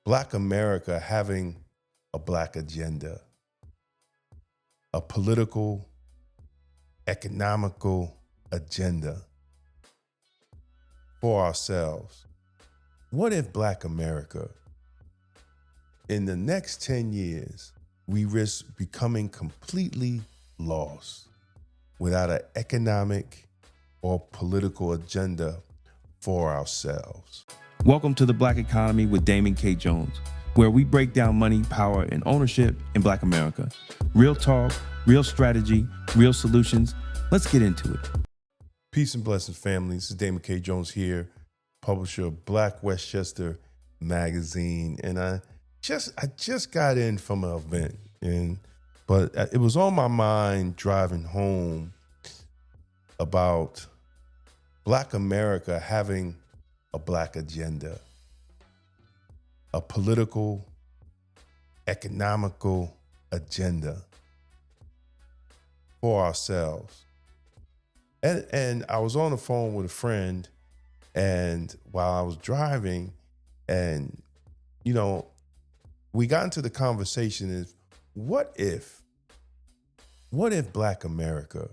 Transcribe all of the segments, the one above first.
Black America having a black agenda, a political, economical agenda for ourselves. What if Black America, in the next 10 years, we risk becoming completely lost without an economic or political agenda for ourselves? Welcome to the Black Economy with Damon K. Jones, where we break down money, power, and ownership in Black America. Real talk, real strategy, real solutions. Let's get into it. Peace and blessings, family. This is Damon K. Jones here, publisher of Black Westchester magazine. And I just got in from an event, but it was on my mind driving home about Black America having a black agenda, a political, economical agenda for ourselves. And I was on the phone with a friend, and while I was driving, and we got into the conversation is, what if Black America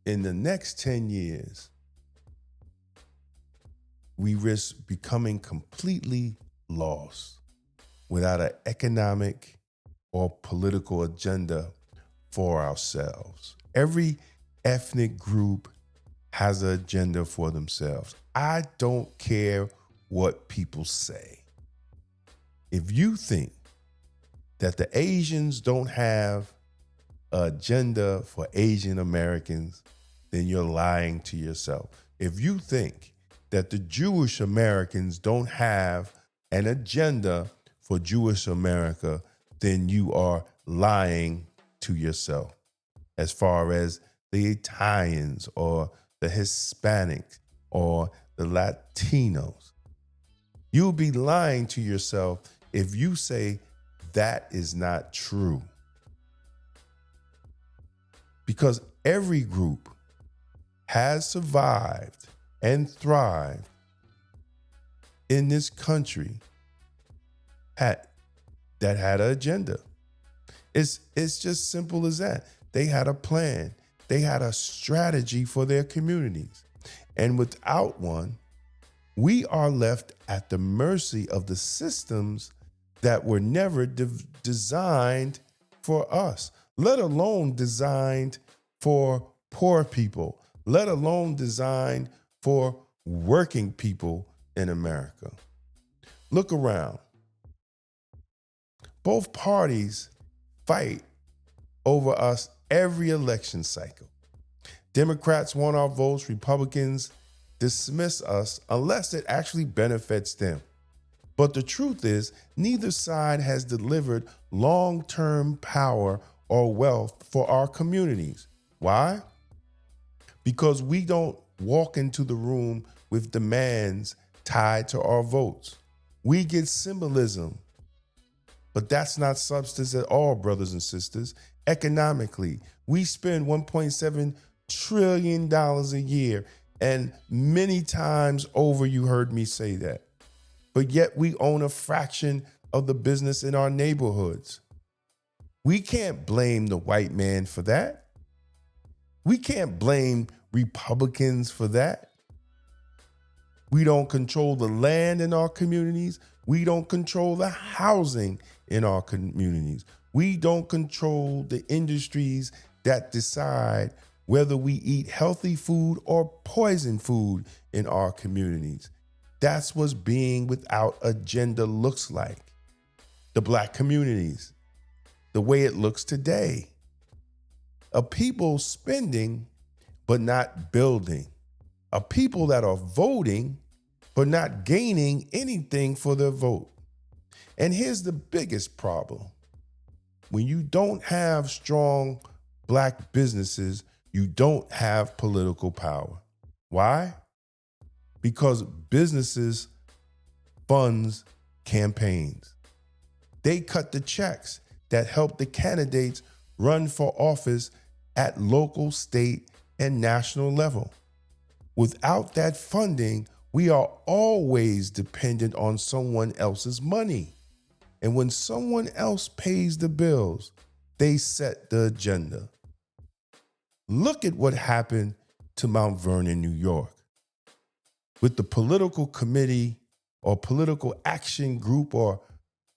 in the next 10 years, we risk becoming completely lost without an economic or political agenda for ourselves? Every ethnic group has an agenda for themselves. I don't care what people say. If you think that the Asians don't have an agenda for Asian Americans, then you're lying to yourself. If you think that the Jewish Americans don't have an agenda for Jewish America, then you are lying to yourself. As far as the Italians or the Hispanics or the Latinos, you'll be lying to yourself if you say that is not true. Because every group has survived and thrived in this country that had an agenda. It's just simple as that. They had a plan. They had a strategy for their communities. And without one, we are left at the mercy of the systems that were never designed for us, let alone designed for poor people, let alone designed for working people in America. Look around. Both parties fight over us every election cycle. Democrats want our votes, Republicans dismiss us unless it actually benefits them. But the truth is, neither side has delivered long-term power or wealth for our communities. Why? Because we don't walk into the room with demands tied to our votes. We get symbolism, but that's not substance at all, brothers and sisters. Economically, we spend $1.7 trillion a year, and many times over you heard me say that. But yet we own a fraction of the business in our neighborhoods. We can't blame the white man for that. We can't blame Republicans for that. We don't control the land in our communities. We don't control the housing in our communities. We don't control the industries that decide whether we eat healthy food or poison food in our communities. That's what being without agenda looks like. The Black communities, the way it looks today. A people spending but not building. A people that are voting but not gaining anything for their vote. And here's the biggest problem. When you don't have strong Black businesses, you don't have political power. Why? Because businesses funds campaigns. They cut the checks that help the candidates run for office at local, state, and national level. Without that funding, We are always dependent on someone else's money. And when someone else pays the bills, they set the agenda. Look at what happened to Mount Vernon, New York. With the political committee or political action group or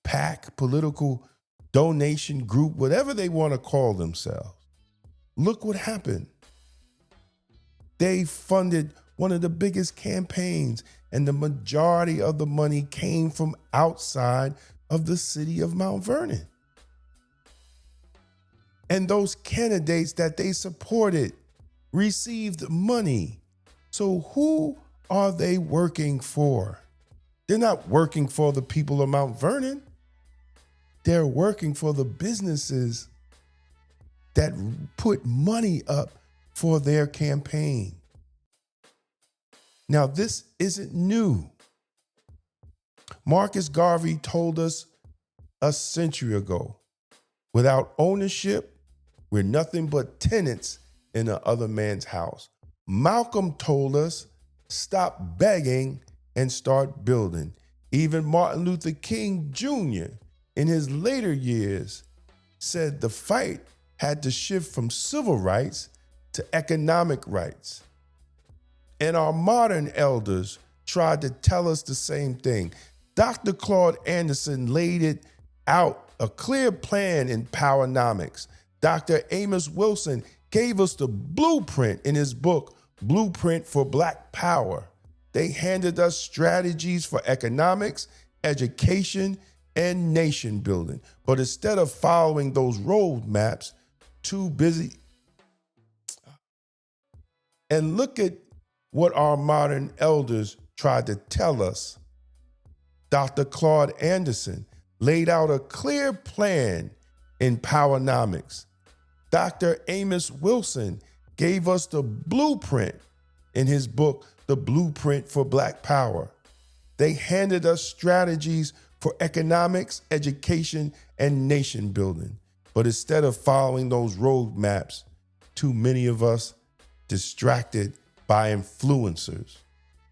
PAC, political donation group, whatever they want to call themselves. Look what happened. They funded one of the biggest campaigns, and the majority of the money came from outside of the city of Mount Vernon. And those candidates that they supported received money. So who are they working for? They're not working for the people of Mount Vernon. They're working for the businesses that put money up for their campaign. Now, this isn't new. Marcus Garvey told us a century ago, without ownership, we're nothing but tenants in the other man's house. Malcolm told us, stop begging and start building. Even Martin Luther King Jr. in his later years said the fight had to shift from civil rights to economic rights. And our modern elders tried to tell us the same thing. Dr. Claude Anderson laid it out, a clear plan in Powernomics. Dr. Amos Wilson gave us the blueprint in his book, Blueprint for Black Power. They handed us strategies for economics, education, and nation building. But instead of following those roadmaps, too busy. And look at what our modern elders tried to tell us. Dr. Claude Anderson laid out a clear plan in Powernomics. Dr. Amos Wilson gave us the blueprint in his book, The Blueprint for Black Power. They handed us strategies for economics, education, and nation building. But instead of following those roadmaps, too many of us distracted by influencers,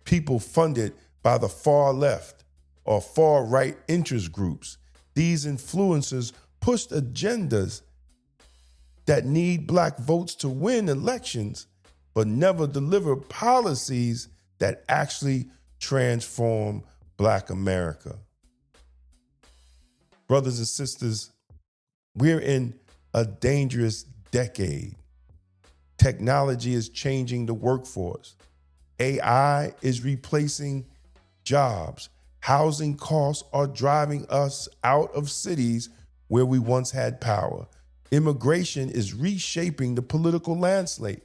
people funded by the far left or far right interest groups. These influencers pushed agendas that need black votes to win elections, but never deliver policies that actually transform Black America. Brothers and sisters, we're in a dangerous decade. Technology is changing the workforce. AI is replacing jobs. Housing costs are driving us out of cities where we once had power. Immigration is reshaping the political landscape.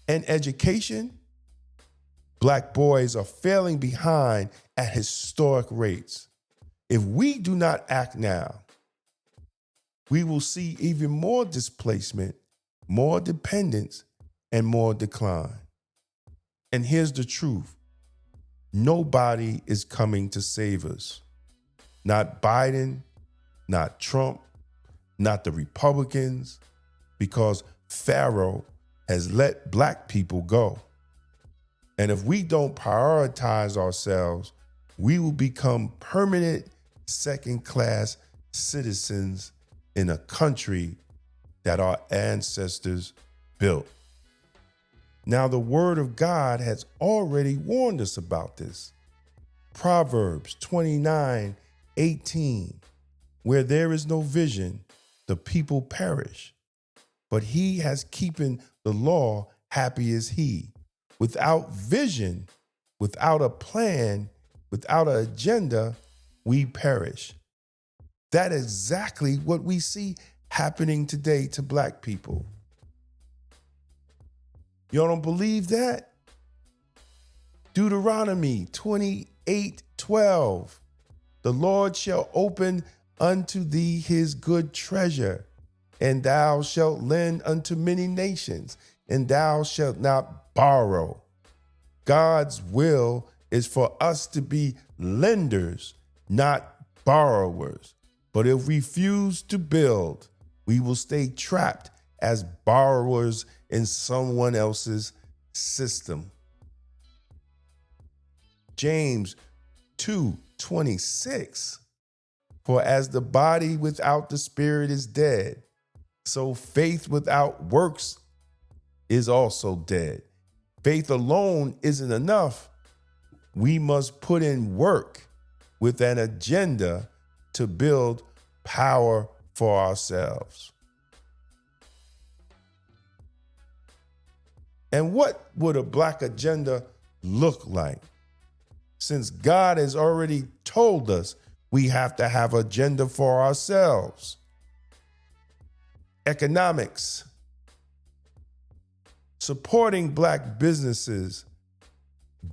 And education, Black boys are failing behind at historic rates. If we do not act now, we will see even more displacement, more dependence, and more decline. And here's the truth. Nobody is coming to save us. Not Biden, not Trump, not the Republicans, because Pharaoh has let Black people go. And if we don't prioritize ourselves, we will become permanent second-class citizens in a country that our ancestors built. Now, the word of God has already warned us about this. Proverbs 29:18, where there is no vision, the people perish. But he has keeping the law, happy is he. Without vision, without a plan, without an agenda, we perish. That is exactly what we see happening today to Black people. Y'all don't believe that? Deuteronomy 28:12. The Lord shall open unto thee his good treasure, and thou shalt lend unto many nations, and thou shalt not borrow. God's will is for us to be lenders, not borrowers. But if we refuse to build, we will stay trapped as borrowers in someone else's system. James 2:26. For as the body without the spirit is dead, so faith without works is also dead. Faith alone isn't enough. We must put in work with an agenda to build power for ourselves. And what would a Black agenda look like? Since God has already told us we have to have an agenda for ourselves. Economics, supporting Black businesses,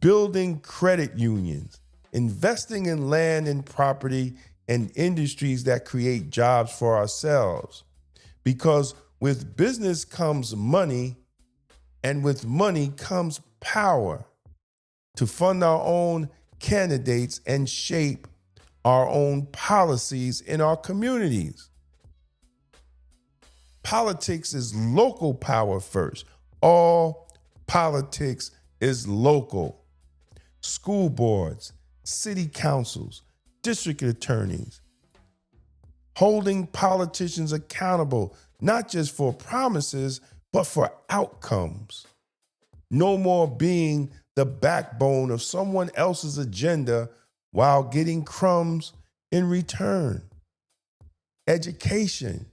building credit unions, investing in land and property and industries that create jobs for ourselves. Because with business comes money, and with money comes power to fund our own candidates and shape our own policies in our communities. Politics is local power first. All politics is local. School boards, city councils, district attorneys, holding politicians accountable, not just for promises, but for outcomes. No more being the backbone of someone else's agenda while getting crumbs in return. Education,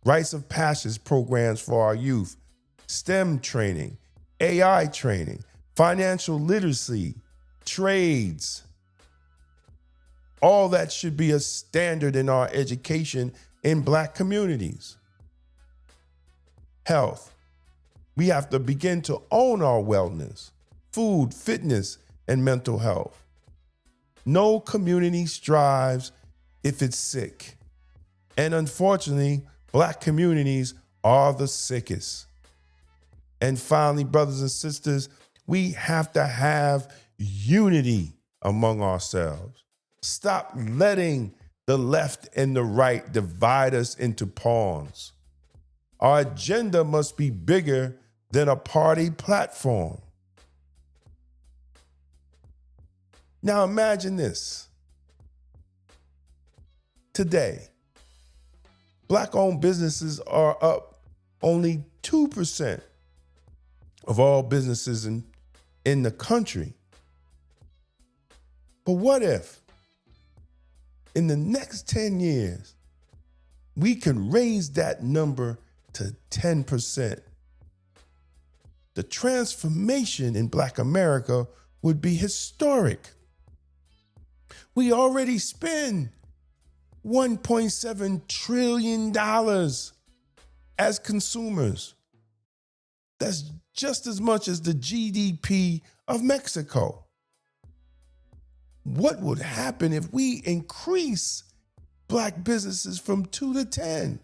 rites of passage programs for our youth, STEM training, AI training, financial literacy, trades. All that should be a standard in our education in Black communities. Health. We have to begin to own our wellness, food, fitness, and mental health. No community strives if it's sick. And unfortunately, Black communities are the sickest. And finally, brothers and sisters, we have to have unity among ourselves. Stop letting the left and the right divide us into pawns. Our agenda must be bigger than a party platform. Now imagine this. Today, Black-owned businesses are up only 2% of all businesses in the country. But what if in the next 10 years, we can raise that number to 10%? The transformation in Black America would be historic. We already spend $1.7 trillion as consumers. That's just as much as the GDP of Mexico. What would happen if we increase Black businesses from 2 to 10?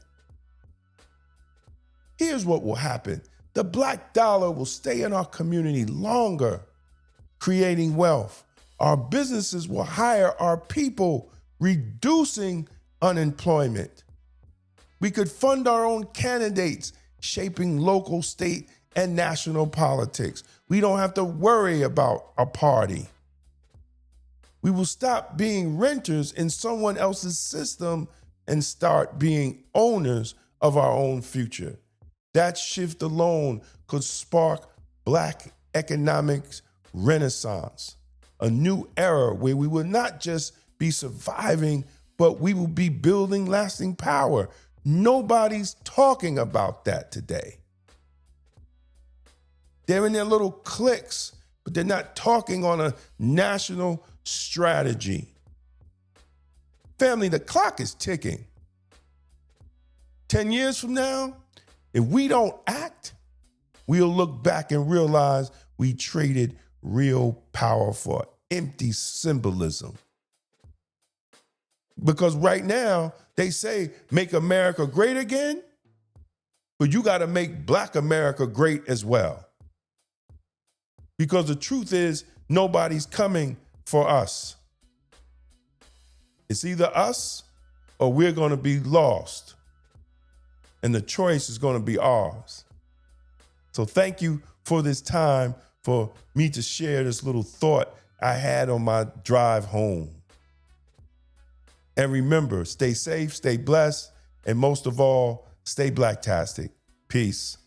Here's what will happen. The Black dollar will stay in our community longer, creating wealth. Our businesses will hire our people, reducing unemployment. We could fund our own candidates, shaping local, state, and national politics. We don't have to worry about a party. We will stop being renters in someone else's system and start being owners of our own future. That shift alone could spark Black economics renaissance, a new era where we will not just be surviving, but we will be building lasting power. Nobody's talking about that today. They're in their little cliques, but they're not talking on a national strategy. Family, the clock is ticking. 10 years from now, if we don't act, we'll look back and realize we traded real power for empty symbolism. Because right now, they say, make America great again, but you got to make Black America great as well. Because the truth is, nobody's coming for us. It's either us or we're going to be lost. And the choice is going to be ours. So thank you for this time for me to share this little thought I had on my drive home. And remember, stay safe, stay blessed, and most of all, stay blacktastic. Peace.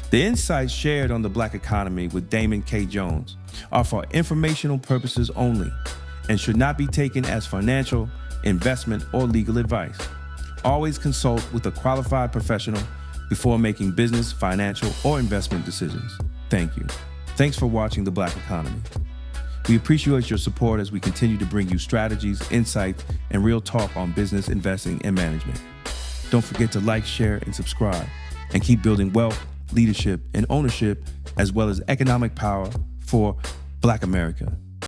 The insights shared on the Black economy with Damon K. Jones are for informational purposes only and should not be taken as financial, investment, or legal advice. Always consult with a qualified professional before making business, financial, or investment decisions. Thank you. Thanks for watching The Black Economy. We appreciate your support as we continue to bring you strategies, insights, and real talk on business, investing, and management. Don't forget to like, share, and subscribe, and keep building wealth, leadership, and ownership, as well as economic power for Black America.